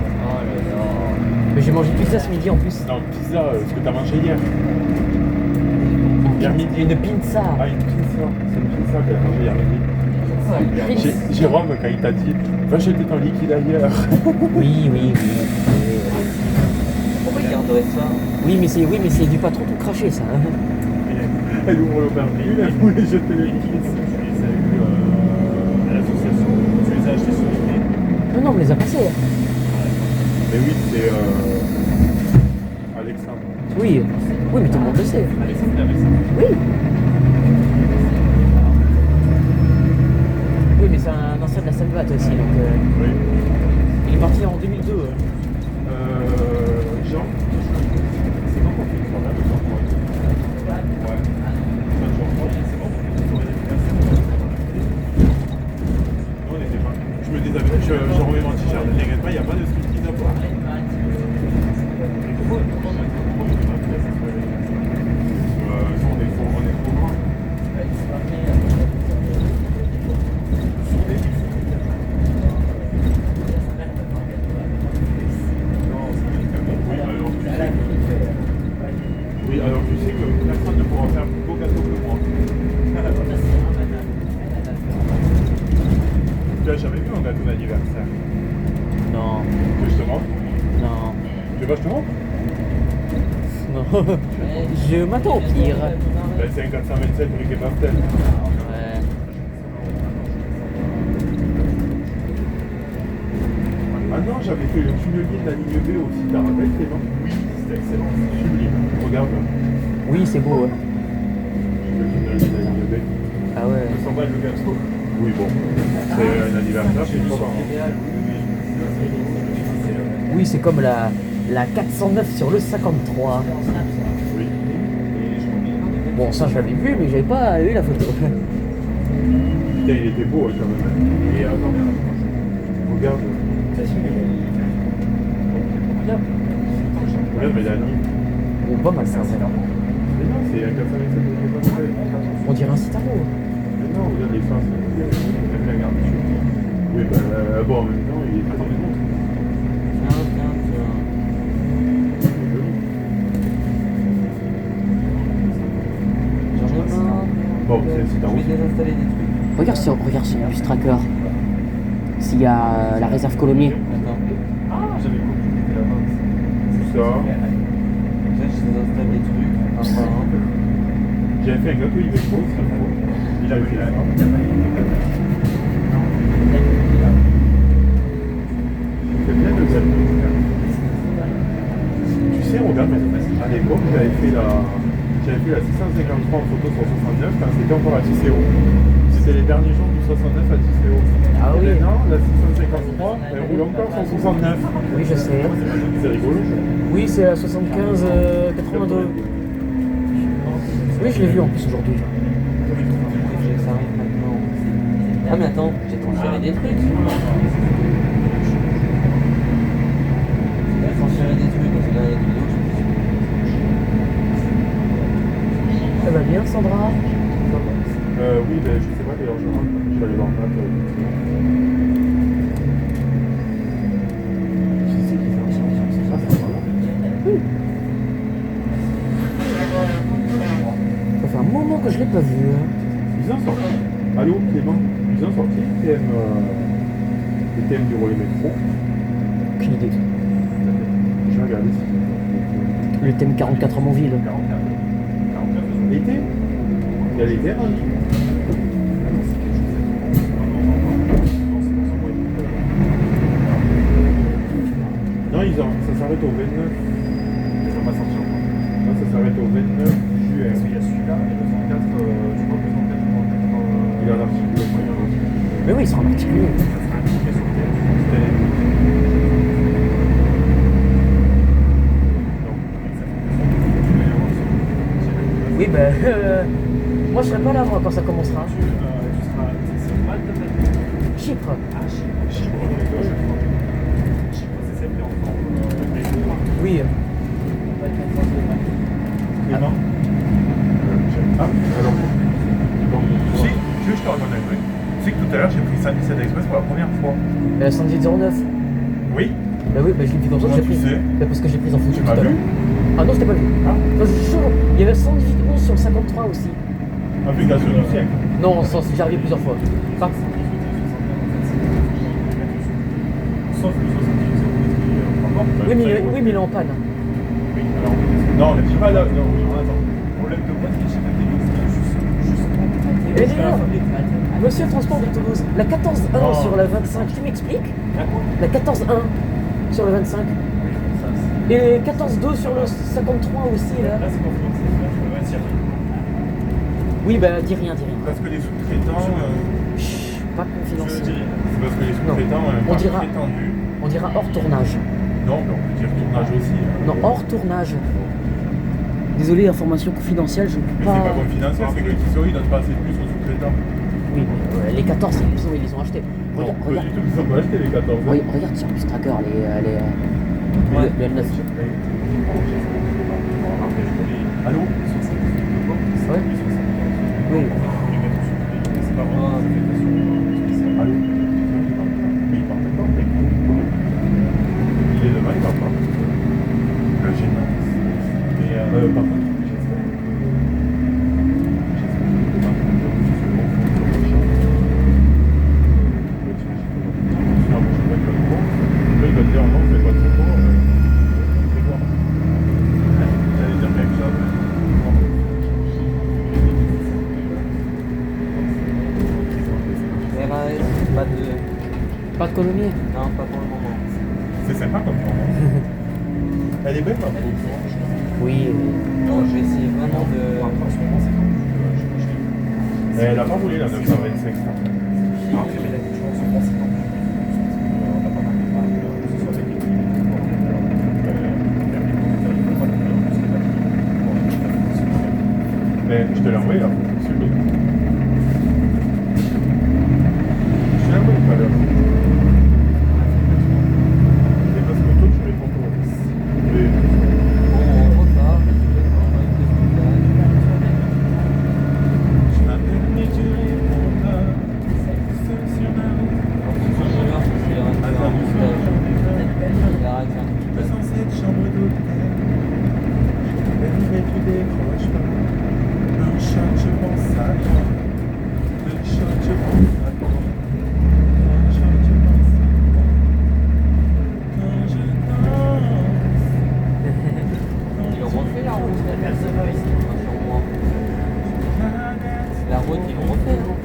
Mais j'ai mangé pizza ce midi en plus. Non, pizza, ce que t'as mangé hier. Hier midi. Une pizza. Ah, une pizza. C'est une pizza qu'elle a mangé hier midi. Jérôme, quand il t'a dit, va jeter ton liquide ailleurs. Oui, oui, oui. Pourquoi ils garderaient ça? Oui, mais c'est du patron tout craché, ça. Hein. Elle ouvre l'aubergine, elle voulait jeter le liquide. Tu les as eus à l'association. Tu les as achetés sur eBay. Non, on les a passés. Mais oui, c'est Alexandre. Oui, oui, mais tout le monde le sait. Alexandre, il avait ça. Oui. Oui, mais c'est un ancien de la Salvat aussi, donc Oui. il est parti en 2002. Jean, c'est quand qu'on fait une soirée avec Jean-Paul? Ouais. C'est bon. Nous, on était pas. Je me déshabille, je remets mon t-shirt, ne t'inquiète pas, il n'y a pas de striptease à voir. On est trop loin. Oui, alors tu sais que personne ne pourra faire plus beau gâteau que moi. Tu as jamais vu un gâteau d'anniversaire? Non, Que je te montre? non, Tu veux pas que je te montre? non. Je m'attends au pire. Ben, c'est un 427 briquet pastel. Ouais. Ah non, j'avais fait le tunnelier de la ligne B aussi, t'as rappelé, Clément? Oui. C'était excellent. Sublime. Regarde. Oui, c'est beau, ouais. Le film de la bébé. Ah ouais. 200 balles le gâteau. Oui, bon. C'est un anniversaire, c'est une fois. Oui, c'est comme la 409 sur le 53. Oui. Bon, ça, je l'avais vu, mais j'avais pas eu la photo. Putain, il était beau quand même. Et attends, regarde. Regarde, mais il a un nom. Bon, pas mal, ça, ouais. Mais non, c'est un 427. On dirait un Citaro. Mais non, regarde les faces. Regarde la garniture. Oui, bah, bon, en même temps, il est très bien. Bon, c'est un Je vais désinstaller des trucs. Regarde sur Bus Tracker. S'il y a la réserve Colomiers. Attends. J'avais compris là-bas. tout ça. Là, je désinstalle des trucs. Un par un. J'avais fait un gâteau Iveco, il avait fait la C'est bien le gâteau. Tu sais, regarde, à l'époque, j'avais fait la 653 en photo sur 69 quand c'était encore à Tisséo. C'était les derniers jours du 69 à Tisséo. Ah oui. Et maintenant, la 653, elle roule encore sur 69. Oui, je sais. C'est rigolo. Oui, c'est la 75 82. Oui, je l'ai vu en plus aujourd'hui. Ça arrive maintenant. Ah, mais attends, j'ai transféré des trucs. J'ai transféré des trucs parce que là, il y a des vidéos. Ça va bien, Sandra? Oui, ben, je sais pas d'ailleurs, je vais aller voir Matt. Ça fait un moment que je l'ai pas vu. Hein. Ils ont sorti. Allô, Clément. Ils ont sorti les thèmes du relais métro. Aucune idée. Je vais regarder si Le thème 44 à Montville. l'été. Il y a l'été en ligne. Non, ça s'arrête au 29. Ils ont pas sorti encore. Non, ça s'arrête au 29 juin. Parce qu'il y a celui-là et le 34, je crois que le 34, Il y a un article. Mais oui, il sera en particulier. ça sera indiqué sur le thème. Oui, ben. Moi, je serai pas là, moi, quand ça commencera. Tu seras. C'est Malte peut-être. Chypre. Ah, Chypre, c'est celle qui est en forme. Oui. Clément. Ah, alors. Donc, tu sais, je te raconte un truc. Tu sais que tout à l'heure, j'ai pris 117 Express pour la première fois. 110 09. Oui. Bah oui, bah je l'ai vu comme ça. Comment J'ai tu pris. sais Bah parce que j'ai pris en photo Tu tout m'as à l'heure. vu? Ah non, c'était pas vu. Ah. Non, je jure, il y avait 118 11 sur le 53 aussi. Application du siècle. Non, j'y arrivé plusieurs fois. Par- Sauf le 78 encore. Oui, mais il est en panne. Oui, alors. Non, mais dis pas là. Non, oui. Attends. Problème de boîte qui est chez la Et d'ailleurs, monsieur Transport de Toulouse, la 14-1 Non. sur la 25, tu m'expliques? La 14-1 sur le 25. Et 14-2 sur le 53 aussi, là. Là, c'est confidentiel. Là, je peux pas dire. Oui, bah dis rien, dis rien. Parce que les sous-traitants. Chut, pas Je confidentiel. dis rien. C'est parce que les sous-traitants ont un On marché dira- étendu. On dira hors tournage. Non, mais on peut dire tournage aussi. Non, hors tournage. Désolé, information confidentielle, je ne Mais peux c'est pas. pas confidentiel, c'est que Tissot, il donne pas assez de plus aux sous-traitants. Oui, les 14, ils les ont achetés. Non, Regarde, pas regarde, du tout, ils ont pas acheté les 14. regarde sur Bus Tracker, Ouais. le L9. Allô? Ouais. Oui. C'est pas vraiment une affectation. Allô? Oui, il parle d'accord. Il est demain, il parle pas. Le gênant. Mais par contre, j'espère. Il va te dire non, c'est pas de son tour. C'est quoi? J'allais dire quelque chose. RAS, pas de. Pas de colomier. Non, pas pour le moment. C'est sympa comme format. Elle est belle, ma peau. Oui, Non, je vais essayer vraiment de. En ce moment, c'est comme Elle a pas roulé la 925. Ah, mais la question, en ce moment, c'est tendu. On n'a pas mal de marques, que ce soit avec les clients, Mais je te l'ai envoyé là. Super. Je te l'ai envoyé tout à l'heure. Et parce que toi, tu mets ton tour. Mais Bon, on repart. je m'appelle Nigeria. Dans cette chambre d'hôtel, mais tu décroches pas. Un shot, je pense à toi. Deux shots, je pense à toi. Un shot, je pense à toi. Quand je danse. Ils ont refait la route, la personne ici, sur moi. La route, ils l'ont refait, non?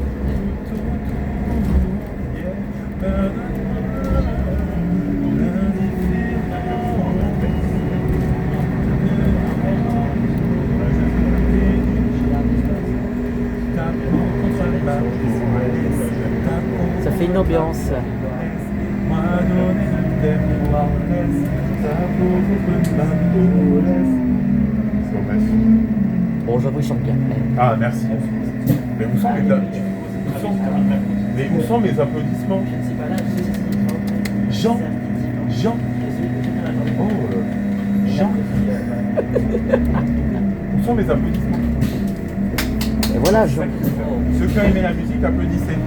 ça fait une ambiance. Bon, j'avoue, il chante bien. Ah, merci. Mais où sont où sont mes applaudissements? Jean. Oh, Jean. Où sont mes applaudissements? Et voilà, Jean. Ceux qui ont aimé la musique, applaudissez.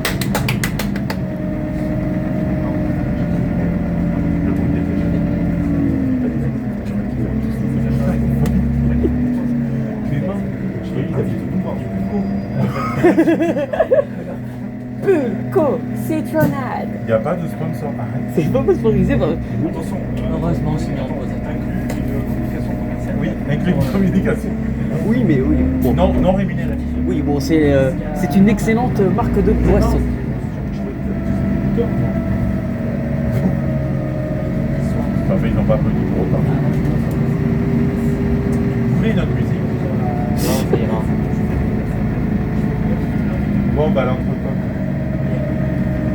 Clément, je l'ai dit, il a dit tout le monde. Pulco Citronade. Il n'y a pas de sponsor. Arrête. C'est pas sponsorisé par... Attention, Heureusement, c'est bien posé. inclut une communication commerciale. Oui, inclut une communication. Oui, mais oui. Bon, Non rémunérée. oui, bon, c'est une excellente marque de boisson. Enfin, ils n'ont pas applaudi pour autant. Vous voulez une autre musique? Non, ça ira. Bon, bah l'entretien.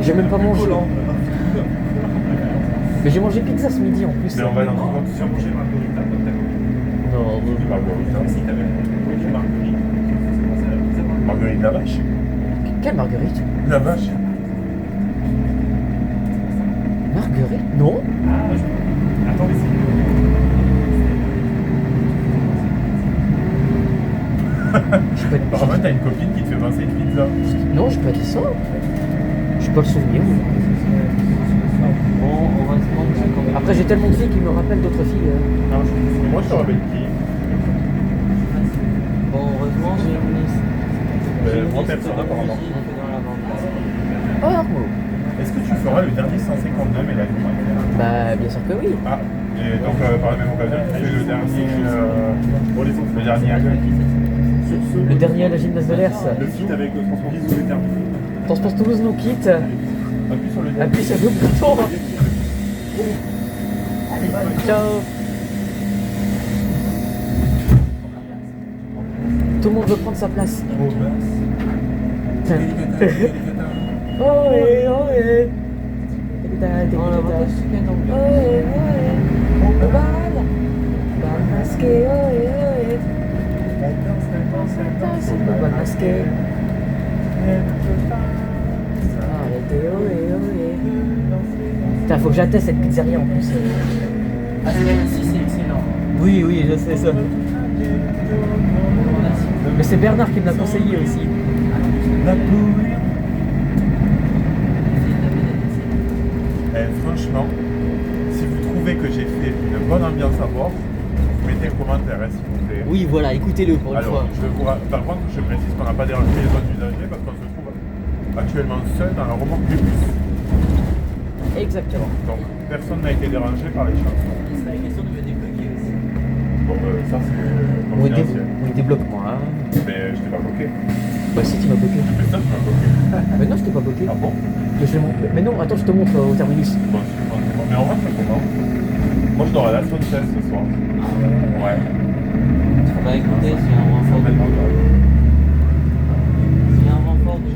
J'ai même pas mangé. Mais j'ai mangé pizza ce midi en plus. Mais on va l'entretien. Tu as mangé Margarita, donc t'as Non, Marguerite. si t'avais mangé Marguerite, c'est pensé à la pizza. Marguerite la vache. quelle Marguerite? La vache. Marguerite? Non. Attends, mais Je peux être... Apparemment, t'as une copine qui te fait penser une pizza. Non, je peux être ça. Je peux pas le souvenir. Bon, heureusement que j'ai quand même. Après, j'ai tellement de filles qui me rappellent d'autres filles. Moi, je te rappelle qui? Bon, heureusement, j'ai une liste. Moi, personne, apparemment. Oh, Arnaud. Est-ce que tu feras le dernier 152, Mélanie? Bah, bien sûr que oui. Ah, et donc, par la même occasion, tu fais le dernier. Le dernier accueil. Le dernier à la gymnase de l'ERS. le site avec le transport Toulouse est terminé. Transport Toulouse nous quitte. Appuie sur le dernier. Appuie sur le bouton. Ciao. Tout le monde veut prendre sa place. Ohé, ohé. On la voit pas super non plus. Ohé, ohé. Au bal. Bal masqué, ohé, ohé. Le bal masqué. Arrêtez, ohé, ohé. Putain, faut que j'atteste cette pizzeria en plus. Ah, ici, c'est excellent. Oui, oui, je sais ça. Mais c'est Bernard qui me l'a conseillé aussi. Franchement, si vous trouvez que j'ai fait une bonne ambiance à bord, vous mettez un commentaire, hein, s'il vous plaît. Oui, voilà, écoutez-le pour une Alors, fois. par contre, je précise qu'on n'a pas dérangé les autres usagers parce qu'on se trouve actuellement seul dans la remorque du bus. Exactement. Donc, personne n'a été dérangé par les chansons. Il serait question de me débloquer aussi. Bon, ça, c'est Oui, confidentiel. débloque-moi. Hein. Mais je t'ai pas bloqué. Bah si, tu m'as bloqué. Mais ça, tu m'as bloqué. Mais non, je t'ai pas bloqué. Ah bon? Mais non, attends, je te montre au terminus. Bon, c'est bon. Mais on rentre comment? Moi, je dors à la zone 16 ce soir. Ouais. Bah écoutez, s'il y a un renfort de s'il y a un renfort de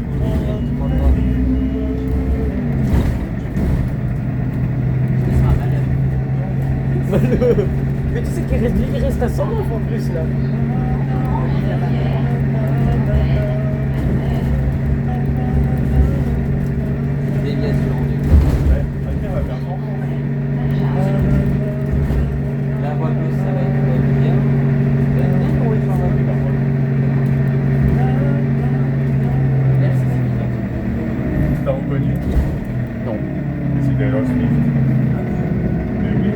pourquoi pas. Mais tu sais qu'il reste à 100 en plus là. Déviation. Ouais. Ok, on va faire ça. La voie bleue, ça va être bien. T'as reconnu? Non. C'est Taylor Swift. Mais oui.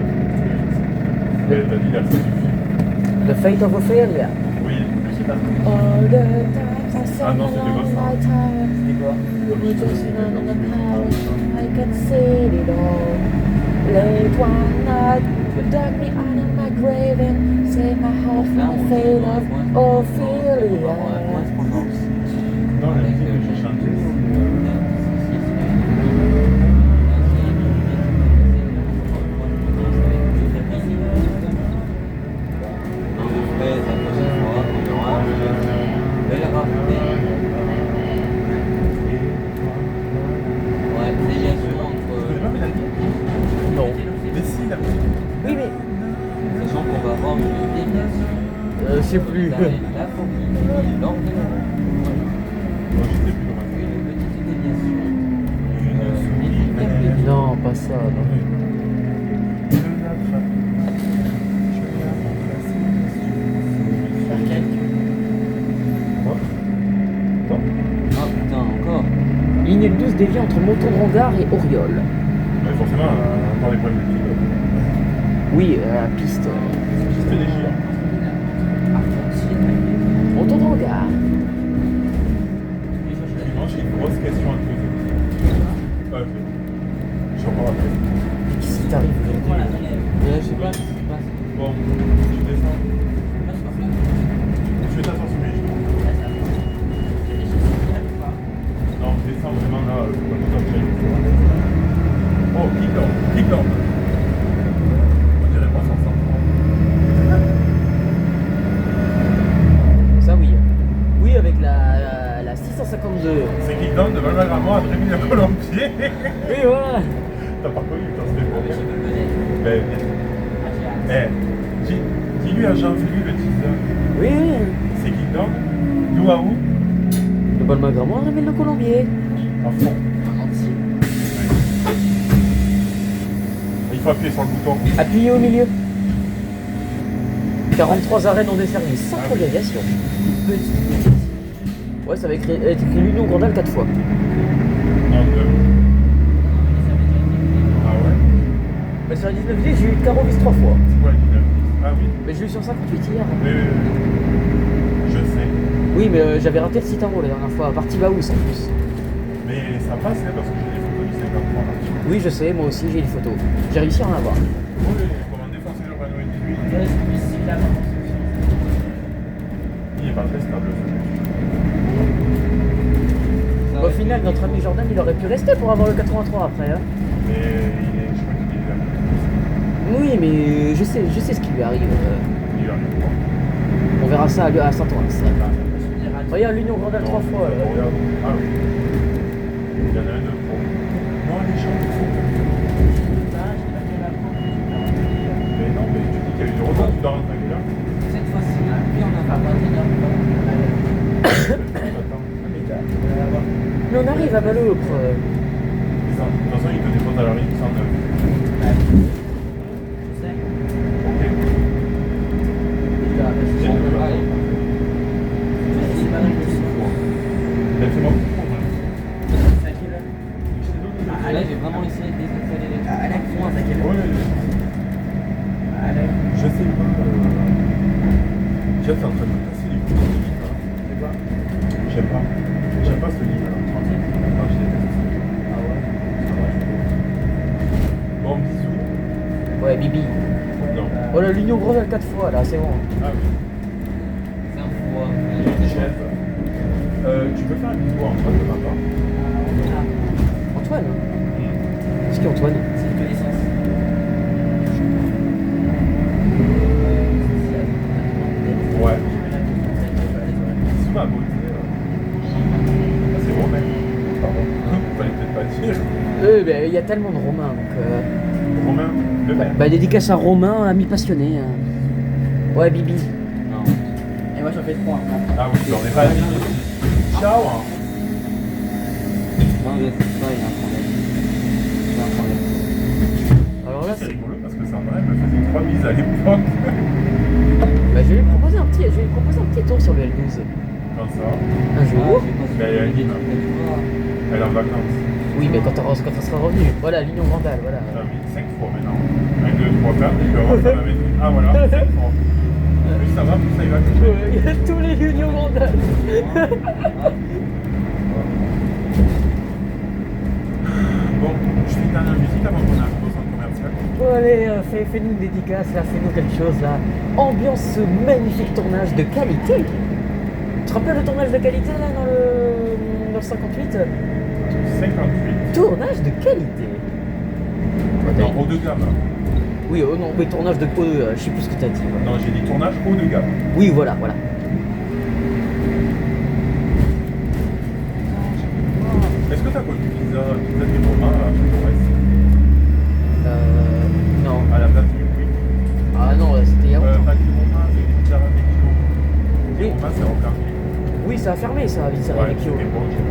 Mais t'as dit la fin du film. The Fate of Ophelia. Oui. All the times I Ah non, c'était pas ça. C'était quoi? I can see it all. Late one night, you dug me under my grave and saved my heart from the fate of Ophelia. Non, la musique que j'ai chantée, Non. mais si, la musique. Oui, mais. Sachant qu'on va avoir une déviation. Je sais plus. La fourmi, l'ordre de l'euro. Moi, j'étais plus dans ma Une petite déviation. Non, pas ça. Non. Je l'attrape. Je vais la remplacer. Quoi? Non? Ah putain, encore. Ligne 12 dévie entre Monton-Rangard et Auriol. Mais forcément, encore des problèmes de pilote. Oui, la piste. Piste des géants. Monton-Rangard. Effectivement, j'ai une grosse question à te poser. Ok. Je suis encore après. Qu'est-ce qui t'arrive aujourd'hui? Je sais pas ce qui se passe. Bon, tu descends. Tu fais t'asseoir sur mes genoux. Non, descends vraiment là, comme ça, j'ai une fois. Oh, Kickland. On dirait pas 150. Ça, oui. Oui, avec la 652. C'est Kickland de Valmagramont à Dréville-le-Colombier. Oui, voilà. T'as pas connu, toi, c'était Ah, mais je bon. me connais. Ben, dis-lui à Jean-Philippe le teaser. Oui, oui. C'est Kickland. D'où à où? Le Balmagramont révèle le Colombier. À fond. Il faut appuyer sur le bouton. Appuyez au milieu. 43 arrêts non desservis, sans progression. Ouais, ça va être écrit l'Union Grandal 4 fois. Non, 2. Ah ouais? Mais sur la 19 j'ai eu Carovis 3 fois. C'est quoi la 19? Ah oui. Mais j'ai eu sur 58 hier. Oui. Je sais. Oui, mais j'avais raté le Citaro la dernière fois, à partie Baous en plus. Mais ça passe, hein, parce que j'ai des photos du 53 là. Oui, je sais, moi aussi j'ai des photos. J'ai réussi à en avoir. Oui, comme un défoncé le Renault 18. Il est pas très stable, ce Au final, notre ami Jordan, il aurait pu rester pour avoir le 83 après. Hein. mais je crois qu'il est là. Oui, mais je sais ce qui lui arrive. Il va rien voir. On verra ça à Saint-Ouen. Regarde l'Union Grandal 3 fois. Regarde. Ah oui. Il y en a un de pro. Non, les gens, ils font. Mais non, mais tu dis qu'il y a eu du retard, tu dois rentrer là. Cette fois-ci, puis on n'a pas d'ingénieur. Mais on arrive à Malopre. De toute façon, il te dépose à la rive 109. Ok. Laissez-moi comprendre. Là, j'ai vraiment essayé de désinstaller les Ouais. Je sais pas. Jeff est en train de me casser les couilles. J'aime pas. J'aime pas ce livre. Ah, je déteste ce livre. Bon, bisous. Ouais, Bibi. Non. Oh là, l'Union Grandal 4 fois là, c'est bon. Ah oui. C'est un froid. Chef. Tu peux faire un bisou en face de ma part? Antoine. C'est qui Antoine? C'est une connaissance. ben, il y a tellement de Romains, donc... Romain Le Père. Bah, dédicace à Romain, ami passionné. Ouais, Bibi. Non. Et moi j'en fais 3. Ah oui, on n'est pas amis. Ciao hein. Non, mais c'est ça, il y a un problème. Il y a un problème. Alors là, C'est rigolo parce que Sandra elle me faisait 3 bises à l'époque. bah, je vais lui proposer un petit tour sur le L12. Comme ça. Un jour. Mais elle est à Lille. Elle est en vacances. Oui, mais quand elle sera revenue. Voilà, l'Union Vandale, voilà. J'ai mis 5 fois maintenant. 1, 2, 3, 4, et puis avant ça m'avait dit. Ah voilà, 5 fois. Plus ça va, plus ça y va. Il y a tous les Unions Vandales. Bon, je fais une dernière musique avant qu'on arrive au centre commercial. Bon, allez, fais-nous une dédicace, là, fais-nous quelque chose, là. Ambiance ce magnifique tournage de qualité. Tu te rappelles le tournage de qualité, là, dans le 58 58. Tournage de qualité. Non, haut de gamme. Oui, non, oui, tournage de je sais plus ce que t'as dit. Ouais. Non, j'ai dit tournage haut de gamme. Oui, voilà, voilà. Est-ce que t'as connu pizza des Romains à Forest Non. à la place du oui. Ah non, c'était il y a longtemps. Pas du Romain, c'est pizza Vecchio. Les Oui. Romains, c'est en quartier. Oui, ça a fermé, ça, Pizzeria Ouais, Vecchio. c'était bon, j'ai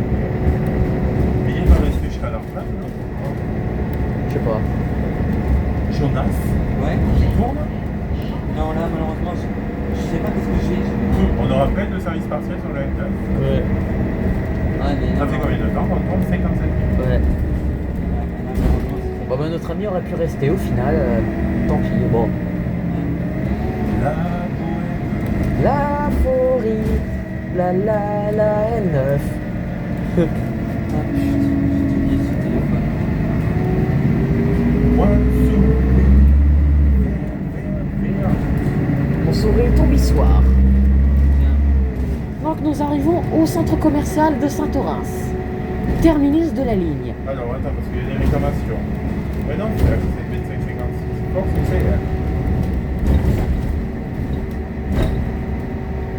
mais il va rester jusqu'à la retraite, non Je sais pas. Jonas, Ouais. qui tourne. Non, là, malheureusement, je sais pas qu'est-ce que j'ai. On aura plein de services partiels sur la N9. Ouais. Ouais, mais Ça non, fait combien de temps on compte 57 000. Ouais. malheureusement, c'est Bon, bah, notre ami aurait pu rester au final. Tant pis, bon. La bohème. La forêt, la N9. Ah putain, j'ai oublié ce téléphone. On sourit tombissoir. Tiens. Donc nous arrivons au centre commercial de Saint-Orens. Terminus de la ligne. Alors attends, parce qu'il y a des réclamations. Mais non, c'est la 2556. Force, c'est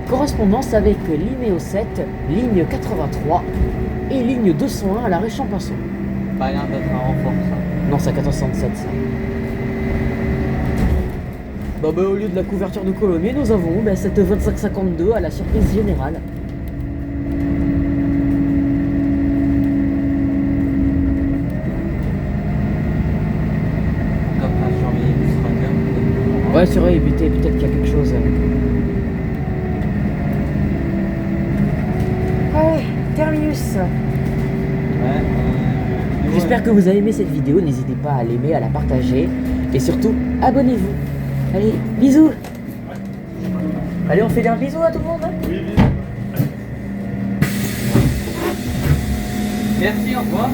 Correspondance avec Linéo 7, ligne 83 et ligne 201 à l'arrêt Champasson. Pas l'air d'être un renfort, ça. Non, c'est à 1467 ça. Bah, au lieu de la couverture de Colomiers, nous avons cette 2552 à la surprise générale. Comme ça, surveiller le Stracker. Ouais, c'est vrai, peut-être qu'il y a quelque chose. Ouais, terminus. Ouais. J'espère que vous avez aimé cette vidéo, n'hésitez pas à l'aimer, à la partager et surtout abonnez-vous. Allez, bisous. Allez, on fait un bisou à tout le monde. Oui, oui. Merci, au revoir.